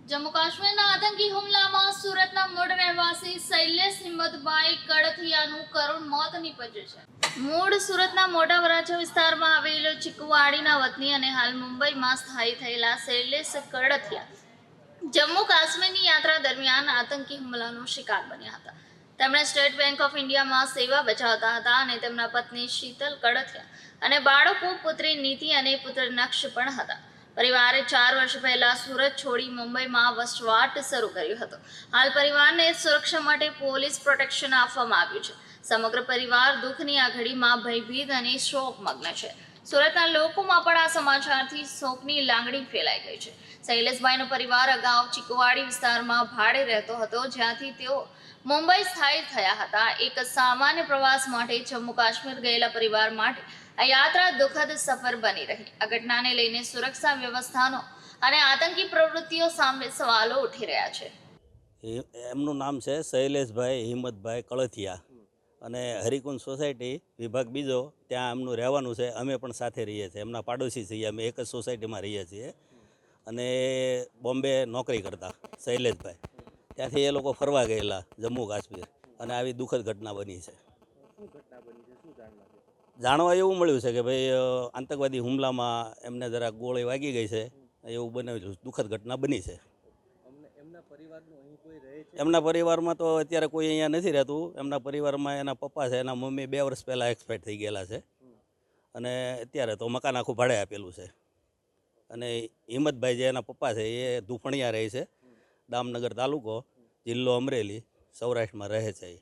જમ્મુ કાશ્મીરના આતંકી હુમલામાં સુરતના મૂળ રહેવાસી શૈલેષ હિંમતભાઈ કડથિયાનું કરુણ મોત નીપજ્યું છે। મૂળ સુરતના મોટા વરાછા વિસ્તારમાં આવેલ ચીકુવાડીના વતની અને હાલ મુંબઈમાં સ્થાયી થયેલા શૈલેષ કડથિયા જમ્મુ કાશ્મીરની યાત્રા દરમિયાન આતંકી હુમલાનો શિકાર બન્યા હતા। તેમણે સ્ટેટ બેંક ઓફ ઇન્ડિયામાં સેવા બજાવતા હતા અને તેમના પત્ની શીતલ કડથિયા અને બાળકો પુત્રી નીતિ અને પુત્ર નક્ષ પણ હતા। પરિવારે 4 વર્ષ પહેલા સુરત છોડી મુંબઈમાં વસવાટ શરૂ કર્યો હતો। હાલ પરિવારને સુરક્ષા માટે પોલીસ પ્રોટેક્શન આપવામાં આવ્યું છે। સમગ્ર પરિવાર દુઃખની આ ઘડીમાં ભયભીત અને શોકમગ્ન છે। સુરતના લોકોમાં પણ આ સમાચારથી શોકની લાગણી ફેલાઈ ગઈ છે। શૈલેષભાઈનો પરિવાર અગાઉ ચીકુવાડી વિસ્તારમાં ભાડે રહેતો હતો, જ્યાંથી તેઓ મુંબઈ સ્થાયી થયા હતા। એક સામાન્ય પ્રવાસ માટે જમ્મુ કાશ્મીર ગયેલા પરિવાર માટે આ યાત્રા દુઃખદ સફર બની રહી। આ ઘટનાને લઈને સુરક્ષા વ્યવસ્થાનો અને આતંકી પ્રવૃત્તિઓ સામે સવાલો ઉઠી રહ્યા છે। એમનું નામ છે શૈલેષભાઈ હિંમતભાઈ કળથિયા અને હરિકુંજ સોસાયટી વિભાગ બીજો, ત્યાં એમનું રહેવાનું છે। અમે પણ સાથે રહીએ છીએ, એમના પાડોશી છીએ, અમે એક જ સોસાયટીમાં રહીએ છીએ અને બોમ્બે નોકરી કરતા શૈલેષભાઈ। ત્યાંથી એ લોકો ફરવા ગયેલા જમ્મુ કાશ્મીર અને આવી દુઃખદ ઘટના બની છે। જાણવા એવું મળ્યું છે કે ભાઈ આતંકવાદી હુમલામાં એમને જરાક ગોળી વાગી ગઈ છે, એવું બનેલું દુઃખદ ઘટના બની છે। એમના પરિવારમાં તો અત્યારે કોઈ અહીંયા નથી રહેતું। એમના પરિવારમાં એના પપ્પા છે, એના મમ્મી 2 વર્ષ પહેલાં એક્સપાયર થઈ ગયેલા છે અને અત્યારે તો મકાન આખું ભાડે આપેલું છે। અને હિંમતભાઈ જે એના પપ્પા છે એ ધુફણિયા રહે છે, દામનગર તાલુકો, જિલ્લો અમરેલી, સૌરાષ્ટ્રમાં રહે છે।